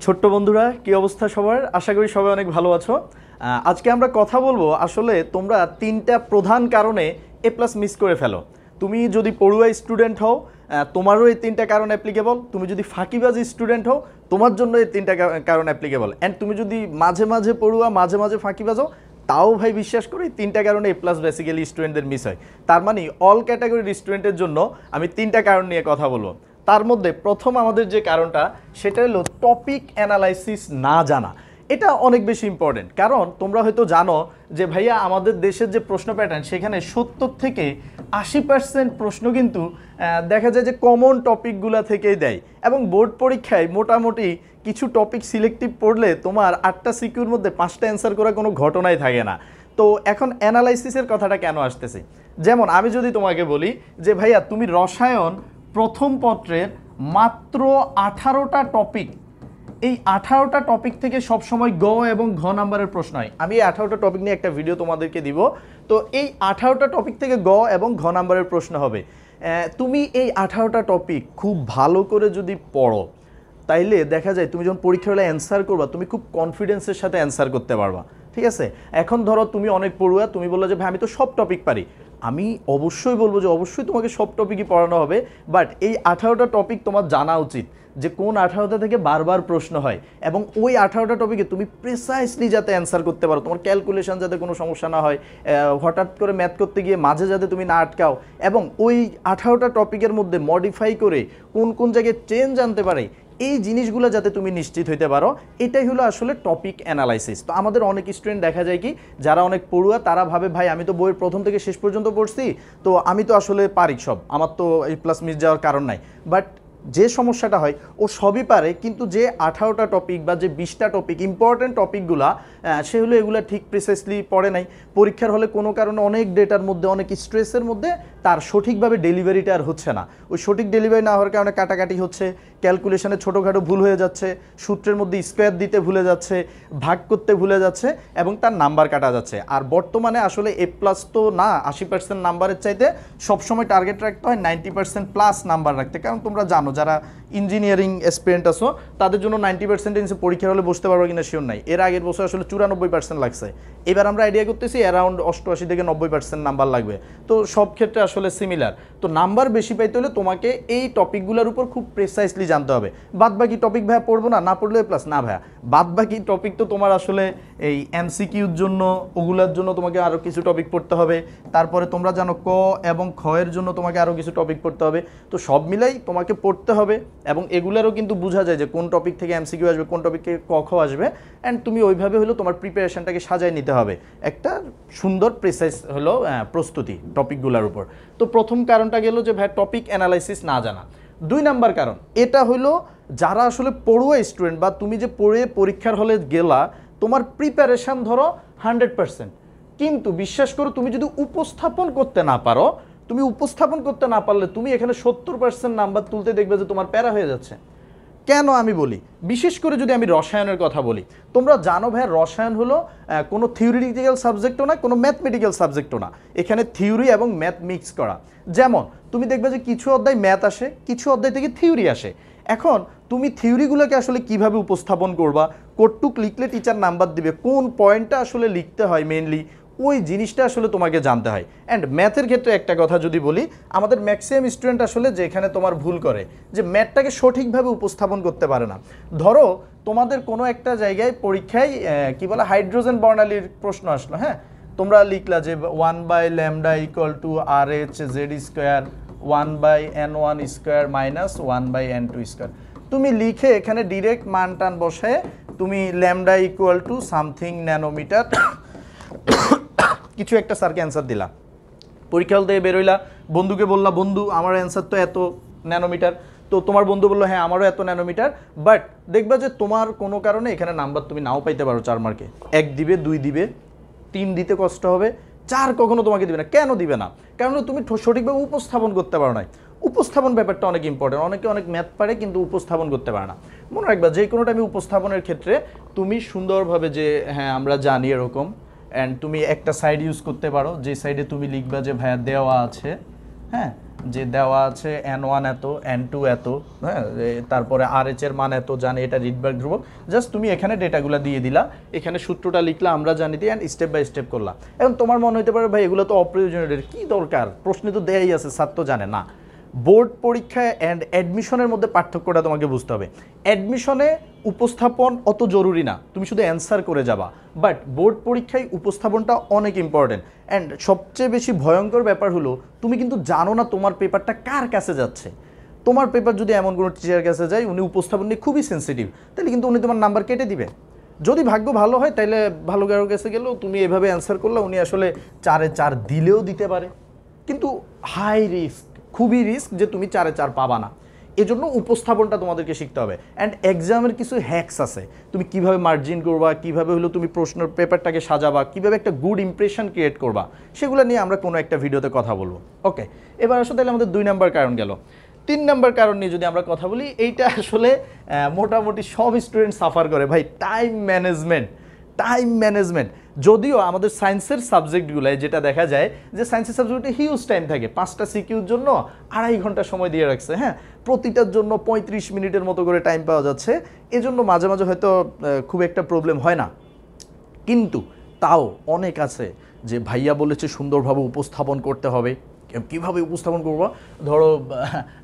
ছোট্ট বন্ধুরা কি অবস্থা সবার? আশা করি সবাই অনেক ভালো আছো। আজকে আমরা কথা বলবো আসলে তোমরা তিনটা প্রধান কারণে এ প্লাস মিস করে ফেলো। তুমি যদি পড়ুয়া স্টুডেন্ট হও তোমারও এই তিনটা কারণ অ্যাপ্লিকেবল, তুমি যদি ফাঁকিবাজ স্টুডেন্ট হও তোমার জন্য এই তিনটা কারণ অ্যাপ্লিকেবল, অ্যান্ড তুমি যদি মাঝে মাঝে পড়ুয়া মাঝে মাঝে ফাঁকিবাজ হও তাও ভাই বিশ্বাস করি তিনটা কারণে এ প্লাস বেসিক্যালি স্টুডেন্টদের মিস হয়। তার মানে অল ক্যাটাগরির স্টুডেন্টের জন্য আমি তিনটা কারণ নিয়ে কথা বলবো। তার মধ্যে প্রথম আমাদের যে কারণটা সেটা হলো টপিক অ্যানালাইসিস না জানা। এটা অনেক বেশি ইম্পর্টেন্ট, কারণ তোমরা হয়তো জানো যে ভাইয়া আমাদের দেশের যে প্রশ্ন প্যাটার্ন সেখানে 70 থেকে 80% প্রশ্ন কিন্তু দেখা যায় যে কমন টপিকগুলো থেকেই দেয়, এবং বোর্ড পরীক্ষায় মোটামুটি কিছু টপিক সিলেক্টিভ পড়লে তোমার 8টা সিকিউর মধ্যে 5টা অ্যান্সার করা কোনো ঘটনাই থাকে না। তো এখন অ্যানালাইসিসের কথাটা কেন আসতেছে? যেমন আমি যদি তোমাকে বলি যে ভাইয়া তুমি রসায়ন প্রথম পত্রের মাত্র 18টা টপিক, এই 18টা টপিক থেকে সবসময় গ এবং ঘ নাম্বারের প্রশ্ন হয়। আমি এই 18টা টপিক নিয়ে একটা ভিডিও তোমাদেরকে দিব। তো এই 18টা টপিক থেকে গ এবং ঘ নাম্বারের প্রশ্ন হবে। তুমি এই 18টা টপিক খুব ভালো করে যদি পড়ো তাইলে দেখা যায় তুমি যখন পরীক্ষা হলে অ্যান্সার করবা তুমি খুব কনফিডেন্সের সাথে অ্যান্সার করতে পারবা। ঠিক আছে, এখন ধরো তুমি অনেক পড়ুয়া, তুমি বললো যে ভাই আমি তো সব টপিক পারি। আমি অবশ্যই বলবো যে অবশ্যই তোমাকে সব টপিকই পড়ানো হবে, বাট এই 18টা টপিক তোমার জানা উচিত যে কোন 18টা থেকে বারবার প্রশ্ন হয়, এবং ওই 18টা টপিকে তুমি প্রিসাইসলি যাতে অ্যান্সার করতে পারো, তোমার ক্যালকুলেশন যাতে কোনো সমস্যা না হয়, হঠাৎ করে ম্যাথ করতে গিয়ে মাঝে যাতে তুমি না আটকাও, এবং ওই 18টা টপিকের মধ্যে মডিফাই করে কোন কোন জায়গায় চেঞ্জ আনতে পারে এই জিনিসগুলো যাতে তুমি নিশ্চিত হইতে পারো, এটাই হলো আসলে টপিক অ্যানালাইসিস। তো আমাদের অনেক স্টুডেন্ট দেখা যায় কি যারা অনেক পড়ুয়া তারা ভাবে ভাই আমি তো বইয়ের প্রথম থেকে শেষ পর্যন্ত পড়ছি, তো আমি তো আসলে পারি সব, আমার তো এই প্লাস মিস যাওয়ার কারণ নাই। বাট যে সমস্যাটা হয় ও সবই পারে, কিন্তু যে 18টা টপিক বা যে 20টা টপিক ইম্পর্টেন্ট টপিকগুলা সে হলো এগুলো ঠিক প্রিসাইসলি পড়ে নাই। পরীক্ষার হলে কোনো কারণে অনেক ডেটার মধ্যে অনেক স্ট্রেসের মধ্যে তার সঠিকভাবে ডেলিভারিটা আর হচ্ছে না। ওই সঠিক ডেলিভারি না হওয়ার কারণে কাটাকাটি হচ্ছে, ক্যালকুলেশনে ছোটোখাটো ভুল হয়ে যাচ্ছে, সূত্রের মধ্যে স্কোয়ার দিতে ভুলে যাচ্ছে, ভাগ করতে ভুলে যাচ্ছে, এবং তার নাম্বার কাটা যাচ্ছে। আর বর্তমানে আসলে এ প্লাস তো না, 80% নাম্বারের চাইতে সবসময় টার্গেট রাখতে হয় 90% প্লাস নাম্বার রাখতে। কারণ তোমরা জানো যারা ইঞ্জিনিয়ারিং এসপিরেন্ট আসো তাদের জন্য 90% পরীক্ষার হলে বসতে পারবো কিনা শিওর নাই। এর আগের বছর আসলে 94% লাগছে, এবার আমরা আইডিয়া করতেছি অ্যারাউন্ড 88 থেকে 90% নাম্বার লাগবে। তো সব ক্ষেত্রে আসলে সিমিলার। তো নাম্বার বেশি পাইতে হলে তোমাকে এই টপিকগুলোর উপর খুব প্রেসাইসলি জানতে হবে। বাদ বাকি টপিক ভাইয়া পড়বো না, না পড়লে প্লাস না ভাইয়া, বাদ বাকি টপিক তো তোমার আসলে এই এমসিকিউর জন্য ওগুলোর জন্য তোমাকে আরও কিছু টপিক পড়তে হবে। তারপরে তোমরা জানো ক এবং খ এর জন্য তোমাকে আরও কিছু টপিক পড়তে হবে। তো সব মিলাই তোমাকে পড়তে হবে, এবং এগুলারও কিন্তু বোঝা যায় যে কোন টপিক থেকে এমসিকিউ আসবে, কোন টপিক থেকে ক খ আসবে, অ্যান্ড তুমি ওইভাবে হলো তোমার প্রিপারেশনটাকে সাজায় নিতে হবে একটা সুন্দর প্রিসাইজ হলো প্রস্তুতি টপিকগুলোর উপর। তো প্রথম কারণটা গেল যে ভাই টপিক অ্যানালাইসিস না জানা। 2 নাম্বার কারণ এটা হলো যারা আসলে পড়ুয়া স্টুডেন্ট, বা তুমি যে পড়ে পরীক্ষার হলে গেলা তোমার প্রিপারেশান ধরো 100%, কিন্তু বিশ্বাস করো তুমি যদি উপস্থাপন করতে না পারো, তুমি উপস্থাপন করতে না পারলে তুমি এখানে 70% নাম্বার তুলতে দেখবে যে তোমার প্যারা হয়ে যাচ্ছে। কেন আমি বলি, বিশেষ করে যদি আমি রসায়নের কথা বলি, তোমরা জানো ভাই রসায়ন হলো কোনো থিওরিটিক্যাল সাবজেক্টও না, কোনো ম্যাথমেটিক্যাল সাবজেক্টও না, এখানে থিওরি এবং ম্যাথ মিক্স করা। যেমন তুমি দেখবে যে কিছু অধ্যায় ম্যাথ আসে, কিছু অধ্যায় থেকে থিওরি আসে। এখন তুমি থিওরিগুলোকে আসলে কিভাবে উপস্থাপন করবা, কটটুক লিখলে টিচার নাম্বার দিবে, কোন পয়েন্টটা আসলে লিখতে হয় মেনলি ওই জিনিসটা আসলে তোমাকে জানতে হয়। অ্যান্ড ম্যাথের ক্ষেত্রে একটা কথা যদি বলি, আমাদের ম্যাক্সিমাম স্টুডেন্ট আসলে যেখানে তোমার ভুল করে যে ম্যাথটাকে সঠিকভাবে উপস্থাপন করতে পারে না। ধরো তোমাদের কোনো একটা জায়গায় পরীক্ষায় কি বলে হাইড্রোজেন বর্ণালীর প্রশ্ন আসলো, হ্যাঁ, তোমরা লিখলা যে 1/λ = RH(Z²) 1/N1² - 1/N2²। তুমি লিখে এখানে ডিরেক্ট মান টান বসায় তুমি λ = সামথিং ন্যানোমিটার কিছু একটা স্যারকে অ্যান্সার দিলা, পরীক্ষা হল থেকে বেরোইলা, বন্ধুকে বললা বন্ধু আমার অ্যান্সার তো এত ন্যানোমিটার, তো তোমার বন্ধু বললো হ্যাঁ আমারও এত ন্যানোমিটার, বাট দেখবা যে তোমার কোনো কারণে এখানে নাম্বার তুমি নাও পাইতে পারো 4 মার্কে, 1 দিবে, 2 দিবে, 3 দিতে কষ্ট হবে, 4 কখনো তোমাকে দিবে না। কেন দিবে না? কারণ তুমি সঠিকভাবে উপস্থাপন করতে পারো না। উপস্থাপন ব্যাপারটা অনেক ইম্পর্টেন্ট। অনেকে অনেক ম্যাথ পারে কিন্তু উপস্থাপন করতে পারে না। মনে রাখবা যে কোনো টাইমে উপস্থাপনের ক্ষেত্রে তুমি সুন্দরভাবে যে হ্যাঁ আমরা জানি এরকম, অ্যান্ড তুমি একটা সাইড ইউজ করতে পারো যে সাইডে তুমি লিখবা যে ভাইয়া দেওয়া আছে, হ্যাঁ যে দেওয়া আছে n1 এত n2 এত, হ্যাঁ, তারপরে RH এর মান এত, জানি এটা রিডবার্গ ধ্রুবক, জাস্ট তুমি এখানে ডেটাগুলো দিয়ে দিলা, এখানে সূত্রটা লিখলা, আমরা জানি দিই, অ্যান্ড স্টেপ বাই স্টেপ করলা। এখন তোমার মনে হতে পারে ভাই এগুলো তো অপ্রয়োজনীয়, কী দরকার, প্রশ্নে তো দেয়াই আছে, স্যার তো জানে না। বোর্ড পরীক্ষা অ্যান্ড অ্যাডমিশনের মধ্যে পার্থক্যটা তোমাকে বুঝতে হবে। অ্যাডমিশনে উপস্থাপন অত জরুরি না, তুমি শুধু অ্যান্সার করে যাবা, বাট বোর্ড পরীক্ষায় উপস্থাপনটা অনেক ইম্পর্টেন্ট। অ্যান্ড সবচেয়ে বেশি ভয়ঙ্কর ব্যাপার হলো তুমি কিন্তু জানো না তোমার পেপারটা কার কাছে যাচ্ছে। তোমার পেপার যদি এমন কোনো টিচারের কাছে যায়, উনি উপস্থাপন নিয়ে খুবই সেন্সিটিভ, তাহলে কিন্তু উনি তোমার নাম্বার কেটে দিবে। যদি ভাগ্য ভালো হয় তাহলে ভালো কারোর কাছে গেলেও তুমি এভাবে অ্যান্সার করলে উনি আসলে 4-এ 4 দিলেও দিতে পারে, কিন্তু হাই রিস্ক, খুবই রিস্ক যে তুমি 4-এ 4 পাবা না। এজন্য উপস্থাপনটা তোমাদেরকে শিখতে হবে। অ্যান্ড এক্সামের কিছু হ্যাকস আছে, তুমি কিভাবে মার্জিন করবা, কিভাবে হলো তুমি প্রশ্নের পেপারটাকে সাজাবা, কিভাবে একটা গুড ইমপ্রেশন ক্রিয়েট করবা, সেগুলো নিয়ে আমরা কোনো একটা ভিডিওতে কথা বলবো। ওকে, এবার আসলে তাহলে আমাদের 2 নাম্বার কারণ গেল। 3 নাম্বার কারণ নিয়ে যদি আমরা কথা বলি, এইটা আসলে মোটামুটি সব স্টুডেন্ট সাফার করে ভাই, টাইম ম্যানেজমেন্ট। টাইম ম্যানেজমেন্ট, যদিও আমাদের সায়েন্সের সাবজেক্টগুলোয় যেটা দেখা যায় যে সায়েন্সের সাবজেক্টে হিউজ টাইম থাকে, 5টা সিকিউর জন্য 2.5 ঘন্টা সময় দিয়ে রাখছে, হ্যাঁ, প্রতিটার জন্য 35 মিনিটের মতো করে টাইম পাওয়া যাচ্ছে, এজন্য মাঝে মাঝে হয়তো খুব একটা প্রবলেম হয় না। কিন্তু তাও অনেক আছে যে ভাইয়া বলেছে সুন্দরভাবে উপস্থাপন করতে হবে, কীভাবে উপস্থাপন করব, ধরো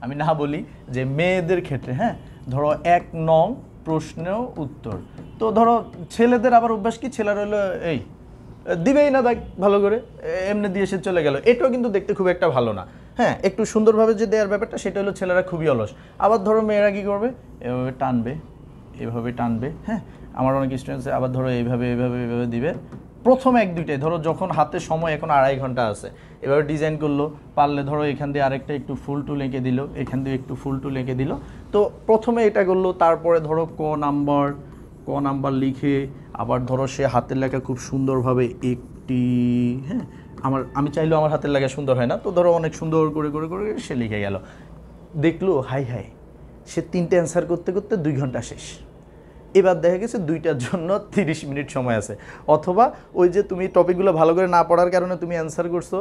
আমি না বলি যে মেয়েদের ক্ষেত্রে, হ্যাঁ, ধরো 1 নং প্রশ্ন উত্তর, তো ধরো ছেলেদের আবার অভ্যাস কি, ছেলেরা হলো এই দিবেই না দেখ ভালো করে, এমনি দিয়ে সে চলে গেল, এটাও কিন্তু দেখতে খুব একটা ভালো না। হ্যাঁ, একটু সুন্দরভাবে যে দেওয়ার ব্যাপারটা, সেটা হলো ছেলেরা খুবই অলস। আবার ধরো মেয়েরা কী করবে, এভাবে টানবে, এভাবে টানবে, হ্যাঁ, আমার অনেক স্টুডেন্টস আবার ধরো এইভাবে এইভাবে এইভাবে দিবে, প্রথম 1-2টাই, ধরো যখন হাতে সময় এখন 2.5 ঘন্টা আছে, এভাবে ডিজাইন করলো, পারলে ধরো এখান দিয়ে আরেকটা একটু ফুল টুল এঁকে দিল, এখান দিয়ে একটু ফুল টুল এঁকে দিল, তো প্রথমে এটা করলো, তারপরে ধরো ক নাম্বার লিখে, আবার ধরো সে হাতের লেখা খুব সুন্দরভাবে একটি, হ্যাঁ, আমি চাইলেও আমার হাতের লেখা সুন্দর হয় না, তো ধরো অনেক সুন্দর করে করে করে সে লিখে গেল, দেখলো হাই হাই সে 3টে অ্যান্সার করতে করতে 2 ঘন্টা শেষ। এবার দেখা গেছে 2টার জন্য 30 মিনিট সময় আছে, অথবা ওই যে তুমি টপিকগুলো ভালো করে না পড়ার কারণে তুমি অ্যান্সার করছো।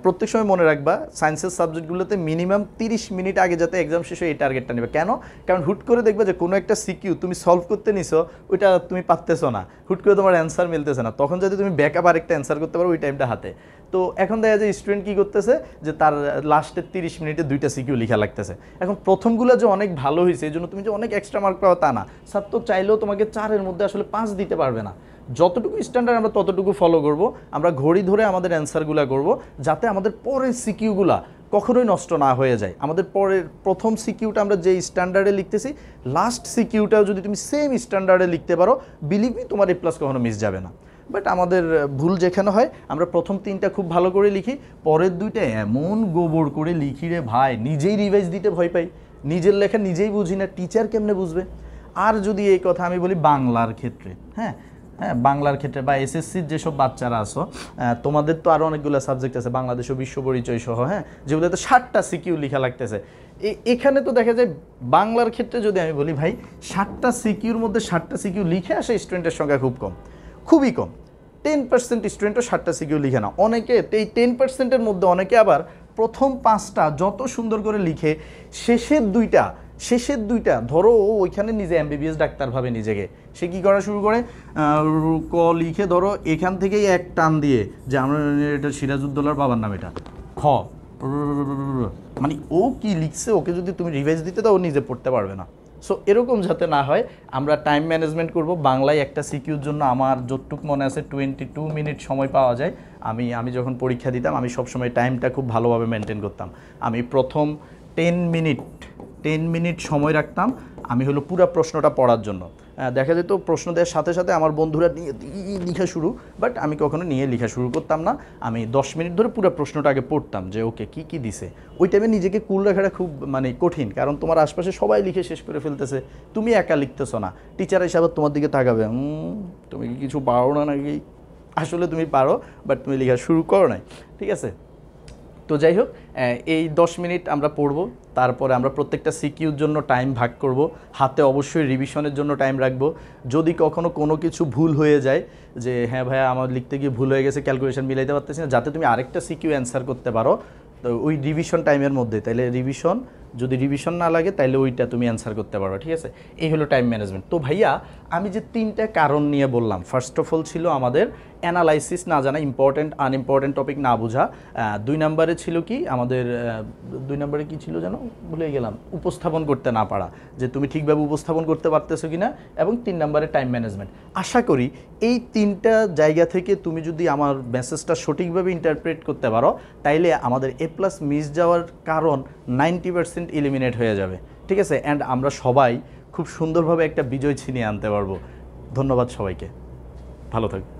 প্রত্যেক সময় মনে রাখবা সায়েন্সের সাবজেক্টগুলোতে মিনিমাম 30 মিনিট আগে যাতে এক্সাম শেষ হয় এই টার্গেটটা নেবে। কেন? কারণ হুট করে দেখবা যে কোনো একটা সিকিউ তুমি সলভ করতে নিছো, ওইটা তুমি পারতেছো না, হুট করে তোমার অ্যান্সার মিলতেছে না, তখন যদি তুমি ব্যাকআপ আরেকটা অ্যান্সার করতে পারো ওই টাইমটা হাতে। তো এখন দেখা যায় স্টুডেন্ট কী করতেছে যে তার লাস্টের 30 মিনিটে 2টা সিকিউ লেখা লাগতেছে। এখন প্রথমগুলো যে অনেক ভালো হয়েছে এই জন্য তুমি যে অনেক এক্সট্রা মার্ক পাও তা না, স্যার তো চাইলেও তোমাকে 4-এর মধ্যে আসলে 5 দিতে পারবে না। যতটুকু স্ট্যান্ডার্ড আমরা ততটুকু ফলো করব, আমরা ঘড়ি ধরে আমাদের অ্যান্সারগুলো করব, যাতে আমাদের পরের সিকিউগুলা কখনোই নষ্ট না হয়ে যায়। আমাদের পরের প্রথম সিকিউটা আমরা যে স্ট্যান্ডার্ডে লিখতেছি, লাস্ট সিকিউটাও যদি তুমি সেম স্ট্যান্ডার্ডে লিখতে পারো, বিলিভ মি তোমার A+ কখনো মিস যাবে না। বাট আমাদের ভুল যেখানে হয়, আমরা প্রথম 3টা খুব ভালো করে লিখি, পরের 2টা এমন গোবর করে লিখি রে ভাই, নিজেই রিভাইজ দিতে ভয় পাই, নিজের লেখা নিজেই বুঝি না, টিচার কেমনে বুঝবে। আর যদি এই কথা আমি বলি বাংলার ক্ষেত্রে, হ্যাঁ, বাংলার ক্ষেত্রে বা SSCর যেসব বাচ্চারা আসো, তোমাদের তো আরও অনেকগুলো সাবজেক্ট আছে, বাংলাদেশ ও বিশ্ব পরিচয় সহ, হ্যাঁ, যেগুলোতে 60টা সিকিউ লেখা লাগতেছে। এখানে তো দেখা যায় বাংলার ক্ষেত্রে যদি আমি বলি ভাই, 60টা সিকিউর মধ্যে 60টা সিকিউ লিখে আসে স্টুডেন্টের সংখ্যা খুব কম, খুবই কম। 10% স্টুডেন্টও 60টা সিকিউ লিখে না। অনেকে এই 10%-এর মধ্যে অনেকে আবার প্রথম 5টা যত সুন্দর করে লিখে, শেষের দুইটা ধরো ওইখানে নিজে MBBS ডাক্তার ভাবে নিজেকে, সে কী করা শুরু করে, ক লিখে ধরো এখান থেকেই এক টান দিয়ে যে আমরা এটা সিরাজউদ্দৌলার বাবার নাম, এটা খ, মানে ও কি লিখছে, ওকে যদি তুমি রিভাইজ দিতে দাও ও নিজে পড়তে পারবে না। সো এরকম যাতে না হয় আমরা টাইম ম্যানেজমেন্ট করব। বাংলায় একটা সিকিউর জন্য আমার যতটুকু মনে আছে 22 মিনিট সময় পাওয়া যায়। আমি যখন পরীক্ষা দিতাম আমি সবসময় টাইমটা খুব ভালোভাবে মেনটেন করতাম। আমি প্রথম 10 মিনিট সময় রাখতাম আমি হলো পুরো প্রশ্নটা পড়ার জন্য। দেখা যেত প্রশ্ন দেওয়ার সাথে সাথে আমার বন্ধুরা নিয়ে লেখা শুরু, বাট আমি কখনো নিয়ে লেখা শুরু করতাম না। আমি 10 মিনিট ধরে পুরো প্রশ্নটা আগে পড়তাম যে ওকে কী কী দিছে। ওই টাইমে নিজেকে কুল রাখাটা খুব কঠিন, কারণ তোমার আশপাশে সবাই লিখে শেষ করে ফেলতেছে, তুমি একা লিখতেছো না, টিচার হিসাবে তোমার দিকে তাকাবে, তুমি কি কিছু পারো না নাকি। আসলে তুমি পারো, বাট তুমি লেখা শুরু করো নাই, ঠিক আছে। তো যাই হোক, এই 10 মিনিট আমরা পড়বো, তারপরে আমরা প্রত্যেকটা সিকিউর জন্য টাইম ভাগ করব, হাতে অবশ্যই রিভিশনের জন্য টাইম রাখবো। যদি কখনো কোনো কিছু ভুল হয়ে যায় যে হ্যাঁ ভাইয়া আমার লিখতে গিয়ে ভুল হয়ে গেছে, ক্যালকুলেশন মিলাইতে পারতেছি না, যাতে তুমি আরেকটা সিকিউ অ্যান্সার করতে পারো, তো ওই রিভিশন টাইমের মধ্যে, তাহলে রিভিশন যদি রিভিশন না লাগে তাহলে ওইটা তুমি অ্যান্সার করতে পারো, ঠিক আছে? এই হলো টাইম ম্যানেজমেন্ট। তো ভাইয়া আমি যে 3টা কারণ নিয়ে বললাম, ফার্স্ট অফ অল ছিল আমাদের অ্যানালাইসিস না জানা, ইম্পর্টেন্ট আনইম্পর্টেন্ট টপিক না বোঝা। 2 নম্বরে ছিল কি আমাদের 2 নম্বরে কি ছিল যেন ভুলে গেলাম, উপস্থাপন করতে না পারা, যে তুমি ঠিকভাবে উপস্থাপন করতে পারতেছো কি না, এবং 3 নম্বরে টাইম ম্যানেজমেন্ট। আশা করি এই 3টা জায়গা থেকে তুমি যদি আমার মেসেজটা সঠিকভাবে ইন্টারপ্রেট করতে পারো, তাইলে আমাদের এ প্লাস মিস যাওয়ার কারণ 90% এলিমিনেট হয়ে যাবে, ঠিক আছে? অ্যান্ড আমরা সবাই খুব সুন্দরভাবে একটা বিজয় ছিনিয়ে আনতে পারবো। ধন্যবাদ সবাইকে, ভালো থাকবে।